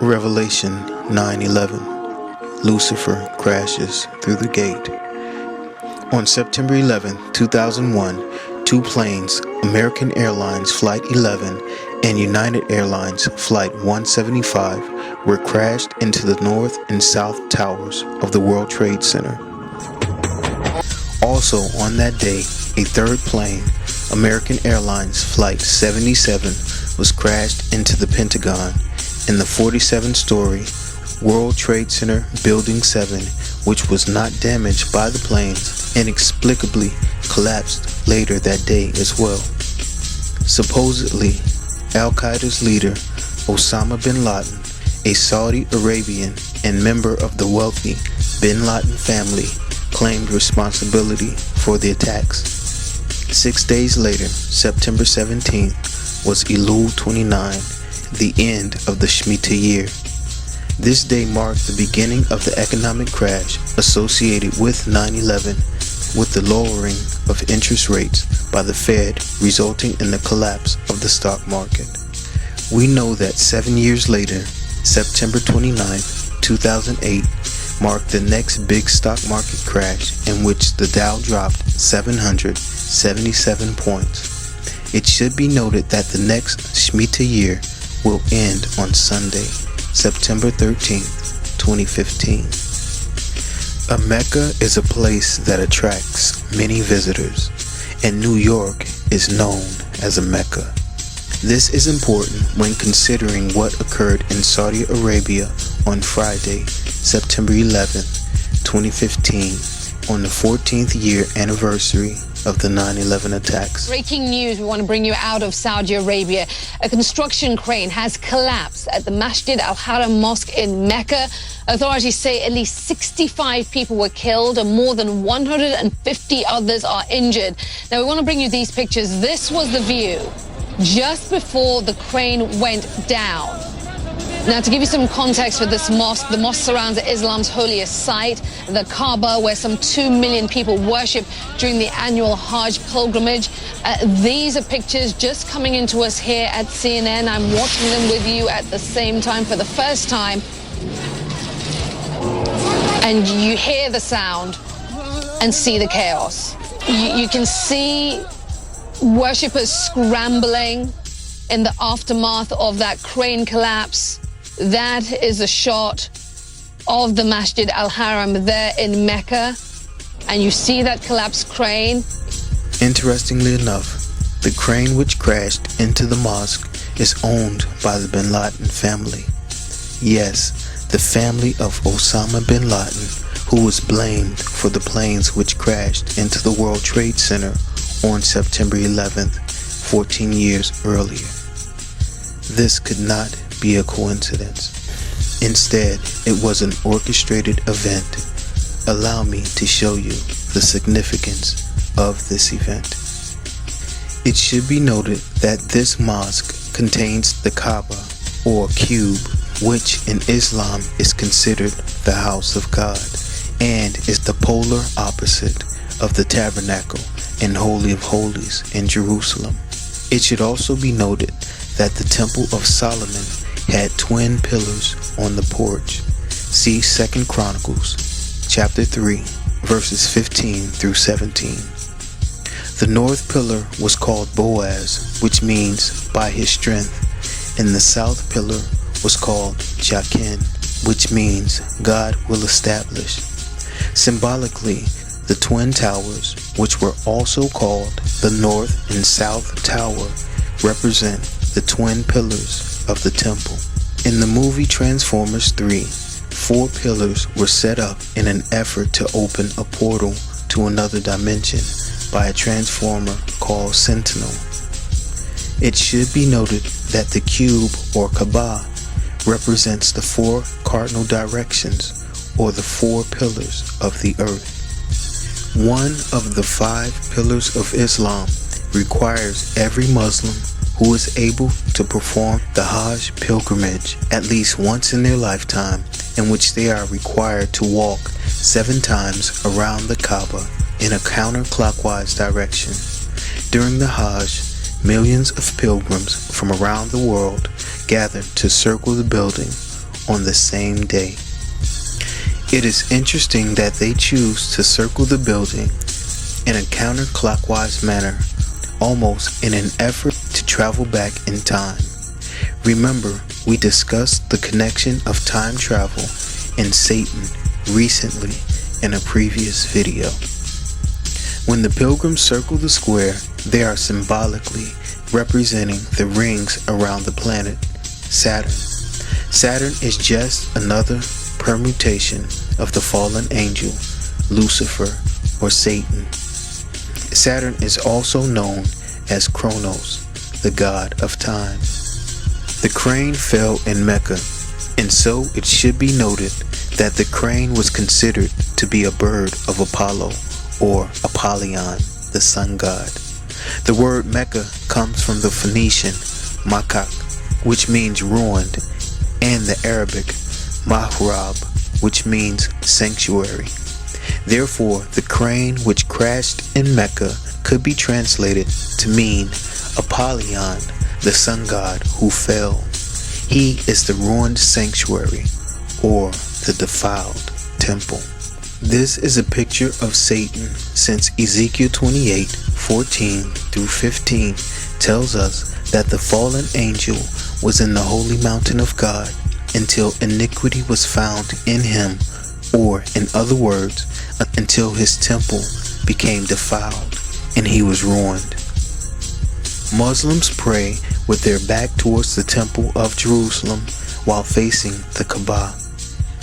Revelation 9:11. Lucifer crashes through the gate. On September 11, 2001, two planes, American Airlines Flight 11 and United Airlines Flight 175, were crashed into the north and south towers of the World Trade Center. Also on that day, a third plane, American Airlines Flight 77, was crashed into the Pentagon in the 47-story World Trade Center Building 7, which was not damaged by the planes, inexplicably collapsed later that day as well. Supposedly, Al-Qaeda's leader, Osama bin Laden, a Saudi Arabian and member of the wealthy bin Laden family, claimed responsibility for the attacks. 6 days later, September 17th, was Elul 29, the end of the Shemitah year. This day marked the beginning of the economic crash associated with 9/11, with the lowering of interest rates by the Fed resulting in the collapse of the stock market. We know that 7 years later, September 29, 2008, marked the next big stock market crash in which the Dow dropped 777 points. It should be noted that the next Shemitah year will end on Sunday, September 13th, 2015. A Mecca is a place that attracts many visitors, and New York is known as a Mecca. This is important when considering what occurred in Saudi Arabia on Friday, September 11th, 2015, on the 14th year anniversary of the 9/11 attacks. Breaking news, we want to bring you out of Saudi Arabia. A construction crane has collapsed at the Masjid Al-Haram Mosque in Mecca. Authorities say at least 65 people were killed and more than 150 others are injured. Now, we want to bring you these pictures. This was the view just before the crane went down. Now, to give you some context for this mosque, the mosque surrounds Islam's holiest site, the Kaaba, where some 2 million people worship during the annual Hajj pilgrimage. These are pictures just coming into us here at CNN. I'm watching them with you at the same time for the first time. And you hear the sound and see the chaos. You can see worshippers scrambling in the aftermath of that crane collapse. That is a shot of the Masjid Al-Haram there in Mecca, and you see that collapsed crane. Interestingly enough, the crane which crashed into the mosque is owned by the bin Laden family. Yes, the family of Osama bin Laden, who was blamed for the planes which crashed into the World Trade Center on September 11th, 14 years earlier. This could not be a coincidence. Instead, it was an orchestrated event. Allow me to show you the significance of this event. It should be noted that this mosque contains the Kaaba, or cube, which in Islam is considered the house of God, and is the polar opposite of the tabernacle and Holy of Holies in Jerusalem. It should also be noted that the Temple of Solomon had twin pillars on the porch. See 2 Chronicles chapter 3, verses 15 through 17. The north pillar was called Boaz, which means by his strength, and the south pillar was called Jachin, which means God will establish. Symbolically, the twin towers, which were also called the north and south tower, represent the twin pillars of the temple. In the movie Transformers 3, 4 pillars were set up in an effort to open a portal to another dimension by a transformer called Sentinel. It should be noted that the cube, or Kaaba, represents the 4 cardinal directions, or the 4 pillars of the earth. One of the 5 pillars of Islam requires every Muslim who is able to perform the Hajj pilgrimage at least once in their lifetime, in which they are required to walk 7 times around the Kaaba in a counterclockwise direction. During the Hajj, millions of pilgrims from around the world gather to circle the building on the same day. It is interesting that they choose to circle the building in a counterclockwise manner, almost in an effort to travel back in time. Remember, we discussed the connection of time travel and Satan recently in a previous video. When the pilgrims circle the square, they are symbolically representing the rings around the planet Saturn. Saturn is just another permutation of the fallen angel, Lucifer, or Satan. Saturn is also known as Kronos, the god of time. The crane fell in Mecca, and so it should be noted that the crane was considered to be a bird of Apollo, or Apollyon, the sun god. The word Mecca comes from the Phoenician Makak, which means ruined, and the Arabic Mahrab, which means sanctuary. Therefore, the crane which crashed in Mecca could be translated to mean Apollyon, the sun god who fell. He is the ruined sanctuary, or the defiled temple. This is a picture of Satan, since Ezekiel 28:14 through 15 tells us that the fallen angel was in the holy mountain of God until iniquity was found in him, or in other words, until his temple became defiled and he was ruined. Muslims pray with their back towards the temple of Jerusalem while facing the Kaaba.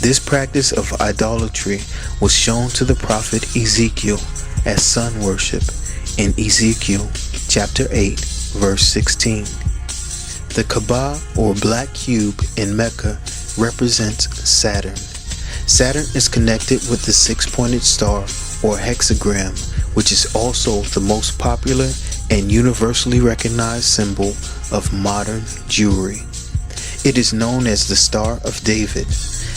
This practice of idolatry was shown to the prophet Ezekiel as sun worship in Ezekiel chapter 8 verse 16. The Kaaba, or black cube in Mecca, represents Saturn. Saturn is connected with the six-pointed star, or hexagram, which is also the most popular and universally recognized symbol of modern Jewry. It is known as the Star of David.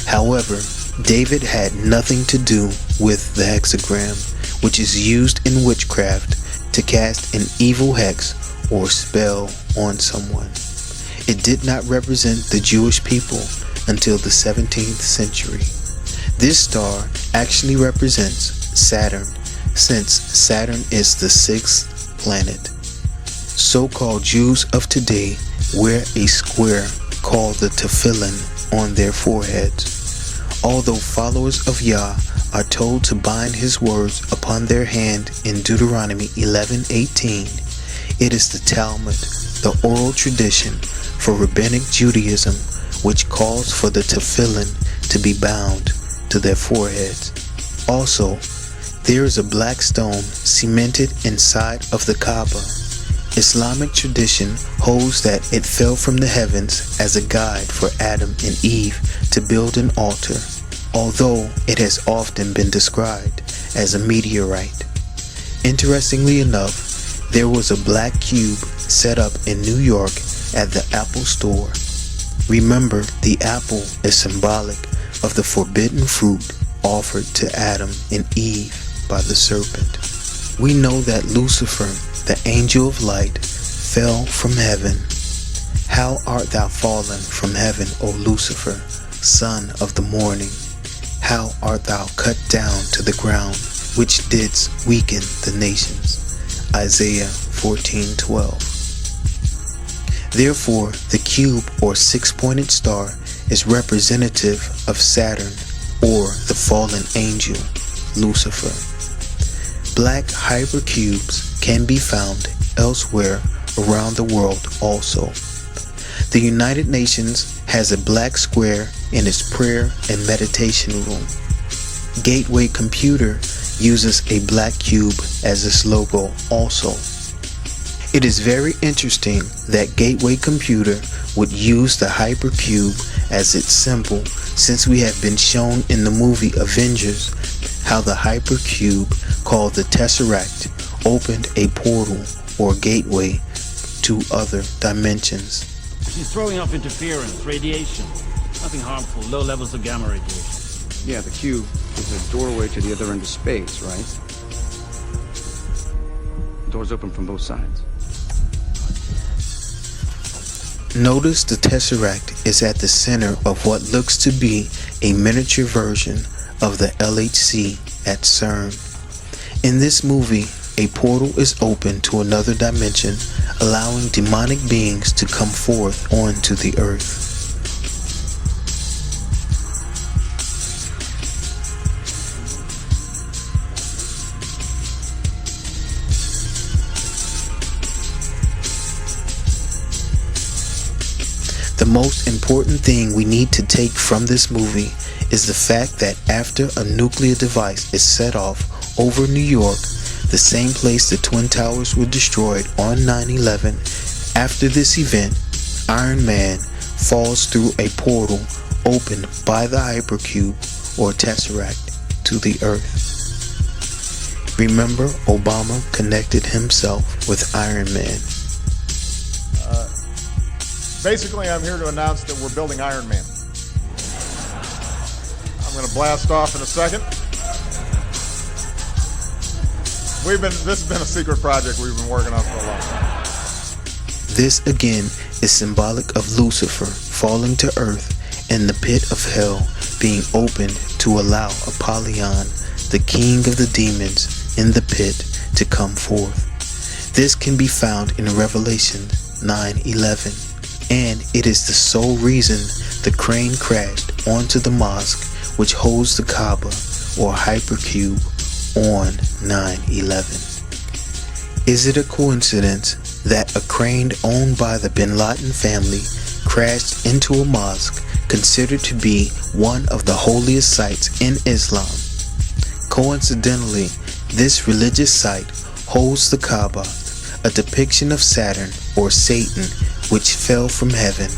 However, David had nothing to do with the hexagram, which is used in witchcraft to cast an evil hex or spell on someone. It did not represent the Jewish people until the 17th century. This star actually represents Saturn, since Saturn is the sixth planet. So-called Jews of today wear a square called the tefillin on their foreheads. Although followers of Yah are told to bind his words upon their hand in Deuteronomy 11:18, it is the Talmud, the oral tradition for Rabbinic Judaism, which calls for the tefillin to be bound to their foreheads. Also, there is a black stone cemented inside of the Kaaba. Islamic tradition holds that it fell from the heavens as a guide for Adam and Eve to build an altar, although it has often been described as a meteorite. Interestingly enough, there was a black cube set up in New York at the Apple Store. Remember, the apple is symbolic of the forbidden fruit offered to Adam and Eve by the serpent. We know that Lucifer, the angel of light, fell from heaven. How art thou fallen from heaven, O Lucifer, son of the morning? How art thou cut down to the ground, which didst weaken the nations? Isaiah 14:12. Therefore, the cube or six-pointed star is representative of Saturn, or the fallen angel, Lucifer. Black hypercubes can be found elsewhere around the world also. The United Nations has a black square in its prayer and meditation room. Gateway Computer uses a black cube as its logo also. It is very interesting that Gateway Computer would use the hypercube as its symbol, since we have been shown in the movie Avengers how the hypercube, called the Tesseract, opened a portal or gateway to other dimensions. She's throwing off interference, radiation. Nothing harmful, low levels of gamma radiation. Yeah, the cube is a doorway to the other end of space, right? Doors open from both sides. Notice the Tesseract is at the center of what looks to be a miniature version of the LHC at CERN. In this movie, a portal is open to another dimension, allowing demonic beings to come forth onto the earth. The most important thing we need to take from this movie is the fact that after a nuclear device is set off over New York, the same place the Twin Towers were destroyed on 9/11, after this event, Iron Man falls through a portal opened by the Hypercube or Tesseract to the Earth. Remember, Obama connected himself with Iron Man. Basically, I'm here to announce that we're building Iron Man. I'm going to blast off in a second. This has been a secret project we've been working on for a long time. This again is symbolic of Lucifer falling to earth and the pit of hell being opened to allow Apollyon, the king of the demons in the pit, to come forth. This can be found in Revelation 9:11. And it is the sole reason the crane crashed onto the mosque which holds the Kaaba or Hypercube on 9/11. Is it a coincidence that a crane owned by the Bin Laden family crashed into a mosque considered to be one of the holiest sites in Islam? Coincidentally, this religious site holds the Kaaba, a depiction of Saturn or Satan, which fell from heaven,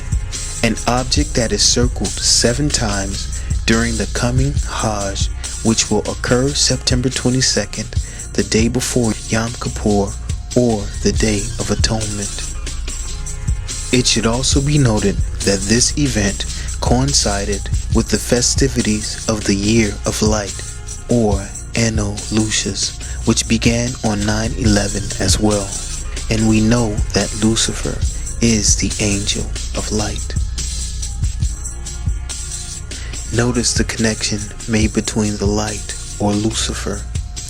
an object that is circled 7 times during the coming Hajj, which will occur September 22nd, the day before Yom Kippur, or the Day of Atonement. It should also be noted that this event coincided with the festivities of the Year of Light, or Anno Lucis, which began on 9/11 as well, and we know that Lucifer is the angel of light. Notice the connection made between the light, or Lucifer,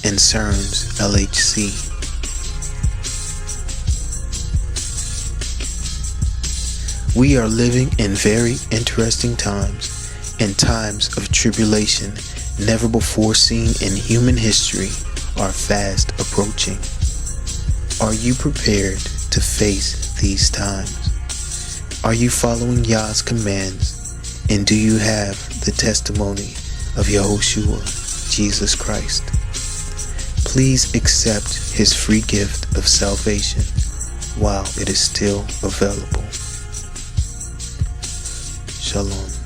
and CERN's LHC. We are living in very interesting times, and times of tribulation never before seen in human history are fast approaching. Are you prepared to face these times? Are you following Yah's commands? And do you have the testimony of Yahushua, Jesus Christ? Please accept his free gift of salvation while it is still available. Shalom.